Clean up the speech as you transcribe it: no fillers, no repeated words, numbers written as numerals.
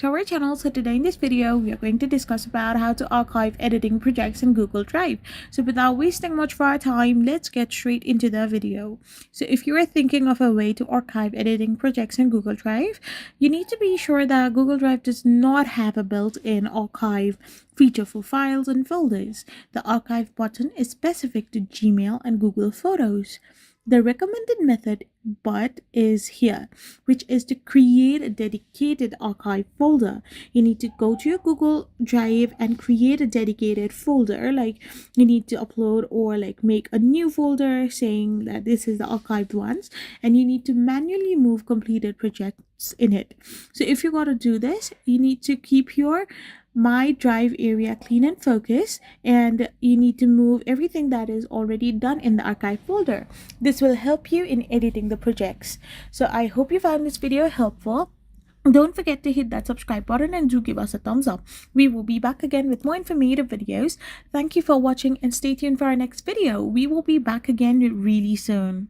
to our channel. So today in this video we are going to discuss about how to archive editing projects in Google Drive. So without wasting much of our time, let's get straight into the video. So if you are thinking of a way to archive editing projects in Google Drive, you need to be sure that Google Drive does not have a built-in archive feature for files and folders. The archive button is specific to Gmail and Google Photos. The recommended method is here, which is to create a dedicated archive folder. You need to go to your Google Drive and create a dedicated folder. Like you need to upload or make a new folder saying that this is the archived ones, and you need to manually move completed projects in it. So if you got to do this, you need to keep your My Drive area clean and focused, and you need to move everything that is already done in the archive folder. This will help you in editing the projects. So I hope you found this video helpful. Don't forget to hit that subscribe button and do give us a thumbs up. We will be back again with more informative videos. Thank you for watching and stay tuned for our next video. We will be back again really soon.